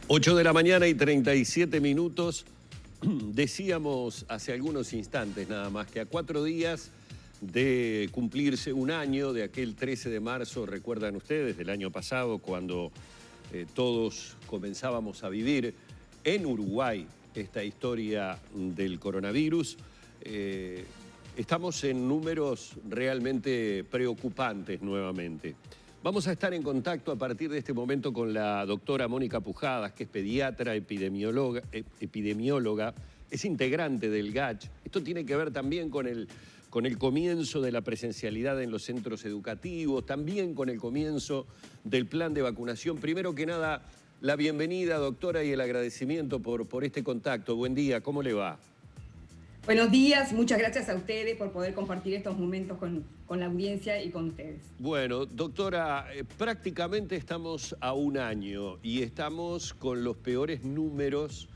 8 de la mañana y 37 minutos. Decíamos hace algunos instantes nada más que a 4 días de cumplirse un año de aquel 13 de marzo, recuerdan ustedes, del año pasado, cuando todos comenzábamos a vivir en Uruguay esta historia del coronavirus. Estamos en números realmente preocupantes nuevamente. Vamos a estar en contacto a partir de este momento con la doctora Mónica Pujadas, que es pediatra, epidemióloga, es integrante del GACH. Esto tiene que ver también con el comienzo de la presencialidad en los centros educativos, también con el comienzo del plan de vacunación. Primero que nada, la bienvenida, doctora, y el agradecimiento por este contacto. Buen día, ¿cómo le va? Buenos días, muchas gracias a ustedes por poder compartir estos momentos con la audiencia y con ustedes. Bueno, doctora, prácticamente estamos a un año y estamos con los peores números.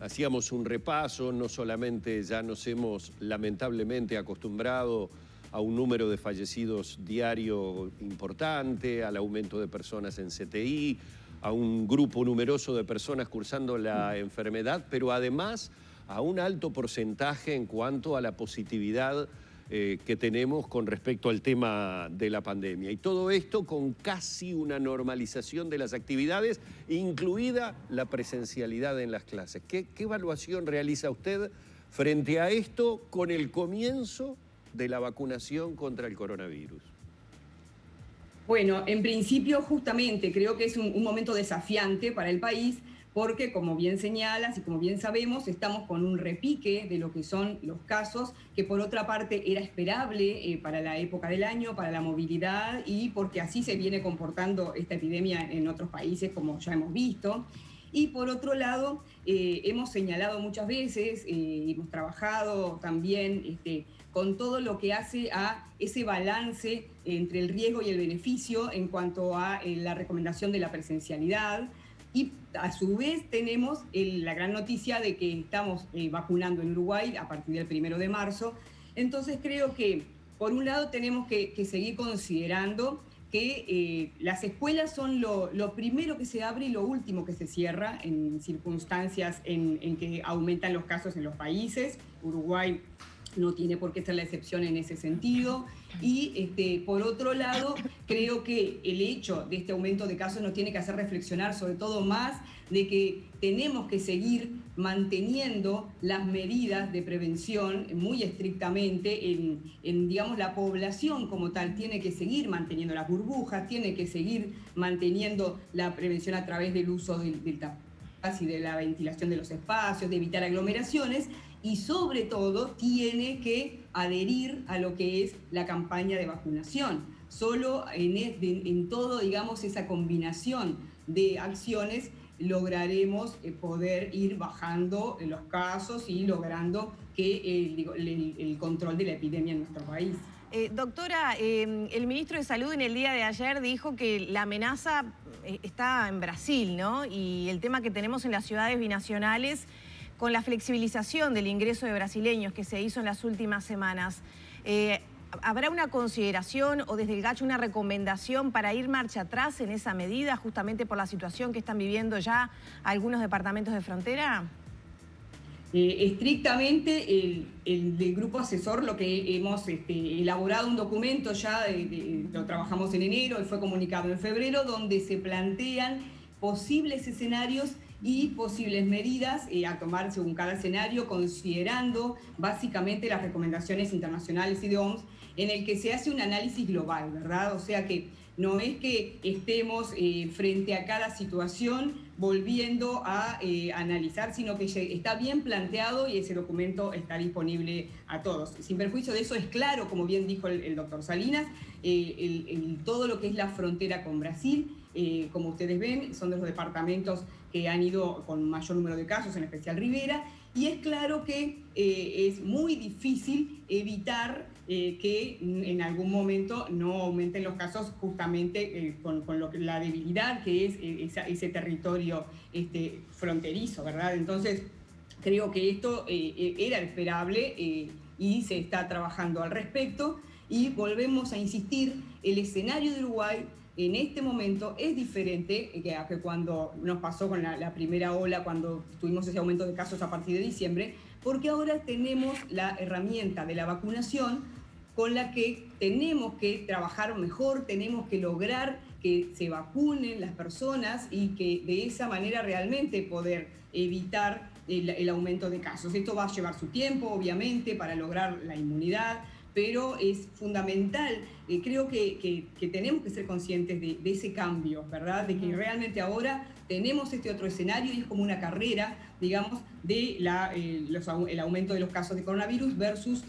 Hacíamos un repaso, no solamente ya nos hemos lamentablemente acostumbrado a un número de fallecidos diario importante, al aumento de personas en CTI, a un grupo numeroso de personas cursando la enfermedad, pero además a un alto porcentaje en cuanto a la positividad que tenemos con respecto al tema de la pandemia. Y todo esto con casi una normalización de las actividades, incluida la presencialidad en las clases. ¿Qué evaluación realiza usted frente a esto con el comienzo de la vacunación contra el coronavirus? Bueno, en principio justamente creo que es un momento desafiante para el país, porque como bien señalas y como bien sabemos, estamos con un repique de lo que son los casos, que por otra parte era esperable para la época del año, para la movilidad y porque así se viene comportando esta epidemia en otros países, como ya hemos visto. Y por otro lado, hemos señalado muchas veces, hemos trabajado también con todo lo que hace a ese balance entre el riesgo y el beneficio en cuanto a la recomendación de la presencialidad. Y a su vez tenemos la gran noticia de que estamos vacunando en Uruguay a partir del 1 de marzo. Entonces creo que, por un lado, tenemos que seguir considerando que las escuelas son lo primero que se abre y lo último que se cierra en circunstancias en que aumentan los casos en los países. Uruguay no tiene por qué ser la excepción en ese sentido. Y por otro lado, creo que el hecho de este aumento de casos nos tiene que hacer reflexionar sobre todo más de que tenemos que seguir manteniendo las medidas de prevención muy estrictamente en digamos, la población como tal. Tiene que seguir manteniendo las burbujas, tiene que seguir manteniendo la prevención a través del uso del tapabocas y de la ventilación de los espacios, de evitar aglomeraciones, y sobre todo tiene que adherir a lo que es la campaña de vacunación. Solo en todo, digamos, esa combinación de acciones lograremos poder ir bajando los casos y logrando que el control de la epidemia en nuestro país. Doctora, el ministro de Salud en el día de ayer dijo que la amenaza está en Brasil, ¿no? Y el tema que tenemos en las ciudades binacionales con la flexibilización del ingreso de brasileños que se hizo en las últimas semanas. ¿Habrá una consideración o desde el GACH una recomendación para ir marcha atrás en esa medida, justamente por la situación que están viviendo ya algunos departamentos de frontera? Estrictamente del grupo asesor, lo que hemos elaborado un documento ya, lo trabajamos en enero y fue comunicado en febrero, donde se plantean posibles escenarios y posibles medidas a tomar según cada escenario, considerando básicamente las recomendaciones internacionales y de OMS, en el que se hace un análisis global, ¿verdad? O sea que no es que estemos frente a cada situación volviendo a analizar, sino que está bien planteado y ese documento está disponible a todos. Sin perjuicio de eso, es claro, como bien dijo el doctor Salinas, todo lo que es la frontera con Brasil, como ustedes ven, son de los departamentos que han ido con mayor número de casos, en especial Rivera, y es claro que es muy difícil evitar que en algún momento no aumenten los casos justamente con la debilidad que es ese territorio fronterizo, ¿verdad? Entonces, creo que esto era esperable y se está trabajando al respecto. Y volvemos a insistir, el escenario de Uruguay en este momento es diferente que cuando nos pasó con la primera ola, cuando tuvimos ese aumento de casos a partir de diciembre, porque ahora tenemos la herramienta de la vacunación con la que tenemos que trabajar mejor, tenemos que lograr que se vacunen las personas y que de esa manera realmente poder evitar el aumento de casos. Esto va a llevar su tiempo, obviamente, para lograr la inmunidad, pero es fundamental. Creo que tenemos que ser conscientes de ese cambio, ¿verdad? De que realmente ahora tenemos este otro escenario y es como una carrera, digamos, de el aumento de los casos de coronavirus versus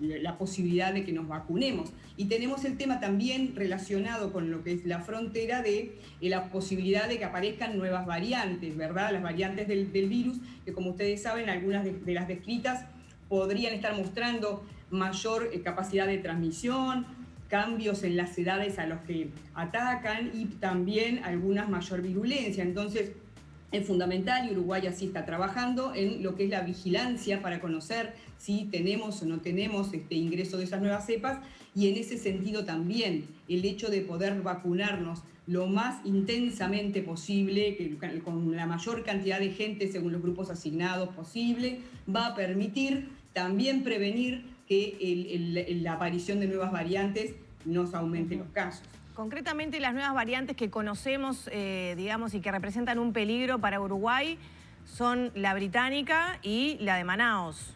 la posibilidad de que nos vacunemos. Y tenemos el tema también relacionado con lo que es la frontera de la posibilidad de que aparezcan nuevas variantes, ¿verdad? Las variantes del virus, que como ustedes saben, algunas de las descritas podrían estar mostrando mayor capacidad de transmisión, cambios en las edades a los que atacan y también algunas mayor virulencia. Entonces, es fundamental, y Uruguay así está trabajando en lo que es la vigilancia para conocer si tenemos o no tenemos ingreso de esas nuevas cepas, y en ese sentido también el hecho de poder vacunarnos lo más intensamente posible, con la mayor cantidad de gente según los grupos asignados posible, va a permitir también prevenir que la aparición de nuevas variantes nos aumente los casos. Concretamente, las nuevas variantes que conocemos, digamos, y que representan un peligro para Uruguay son la británica y la de Manaos.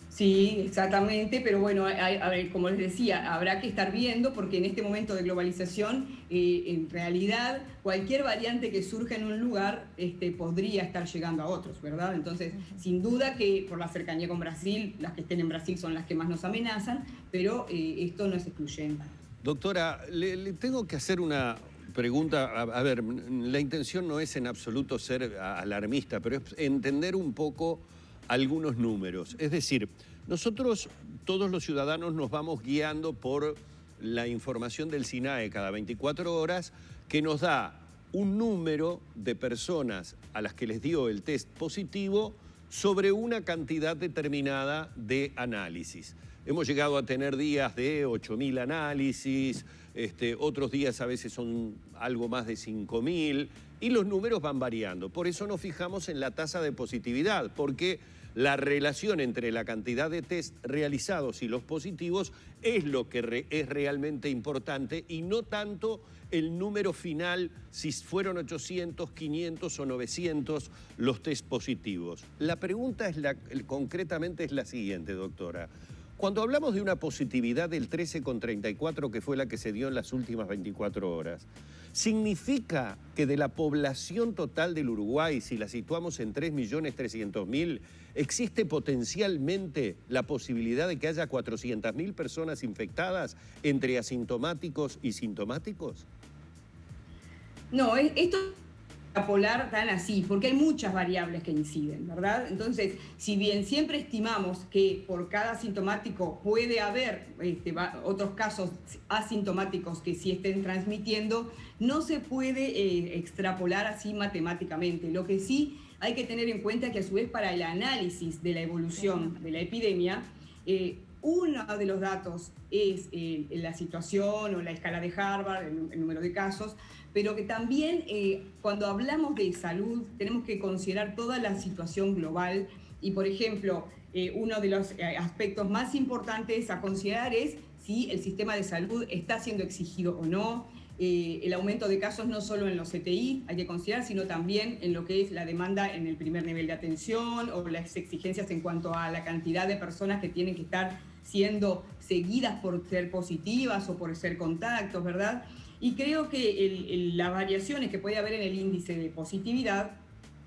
Sí, exactamente, pero bueno, como les decía, habrá que estar viendo, porque en este momento de globalización, en realidad, cualquier variante que surja en un lugar podría estar llegando a otros, ¿verdad? Entonces, sin duda que por la cercanía con Brasil, las que estén en Brasil son las que más nos amenazan, pero esto no es excluyente. Doctora, le tengo que hacer una pregunta. A ver, la intención no es en absoluto ser alarmista, pero es entender un poco algunos números. Es decir, nosotros, todos los ciudadanos, nos vamos guiando por la información del SINAE cada 24 horas, que nos da un número de personas a las que les dio el test positivo sobre una cantidad determinada de análisis. Hemos llegado a tener días de 8.000 análisis, otros días a veces son algo más de 5.000, y los números van variando. Por eso nos fijamos en la tasa de positividad, porque la relación entre la cantidad de test realizados y los positivos es lo que es realmente importante, y no tanto el número final, si fueron 800, 500 o 900 los test positivos. La pregunta concretamente es la siguiente, doctora. Cuando hablamos de una positividad del 13,34, que fue la que se dio en las últimas 24 horas, ¿significa que de la población total del Uruguay, si la situamos en 3.300.000, existe potencialmente la posibilidad de que haya 400.000 personas infectadas entre asintomáticos y sintomáticos? No, esto extrapolar tan así, porque hay muchas variables que inciden, ¿verdad? Entonces, si bien siempre estimamos que por cada asintomático puede haber otros casos asintomáticos que sí estén transmitiendo, no se puede extrapolar así matemáticamente. Lo que sí hay que tener en cuenta es que a su vez para el análisis de la evolución de la epidemia, uno de los datos es la situación o la escala de Harvard, el número de casos, pero que también cuando hablamos de salud tenemos que considerar toda la situación global y, por ejemplo, uno de los aspectos más importantes a considerar es si el sistema de salud está siendo exigido o no. El aumento de casos no solo en los CTI hay que considerar, sino también en lo que es la demanda en el primer nivel de atención o las exigencias en cuanto a la cantidad de personas que tienen que estar siendo seguidas por ser positivas o por ser contactos, ¿verdad? Y creo que las variaciones que puede haber en el índice de positividad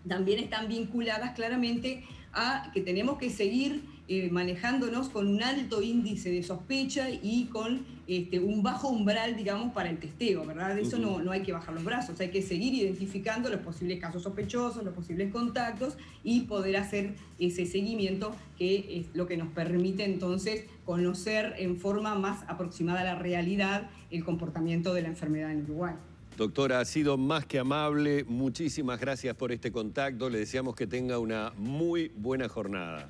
también están vinculadas claramente a que tenemos que seguir manejándonos con un alto índice de sospecha y con un bajo umbral, digamos, para el testeo, ¿verdad? De eso no hay que bajar los brazos, hay que seguir identificando los posibles casos sospechosos, los posibles contactos y poder hacer ese seguimiento, que es lo que nos permite entonces conocer en forma más aproximada a la realidad el comportamiento de la enfermedad en Uruguay. Doctora, ha sido más que amable, muchísimas gracias por este contacto, le deseamos que tenga una muy buena jornada.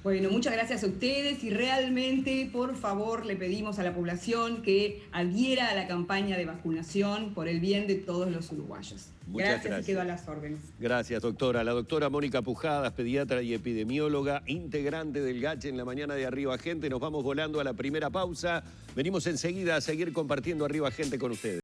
Bueno, muchas gracias a ustedes y realmente, por favor, le pedimos a la población que adhiera a la campaña de vacunación por el bien de todos los uruguayos. Muchas Gracias y quedo a las órdenes. Gracias, doctora. La doctora Mónica Pujadas, pediatra y epidemióloga, integrante del GACH en la mañana de Arriba Gente. Nos vamos volando a la primera pausa. Venimos enseguida a seguir compartiendo Arriba Gente con ustedes.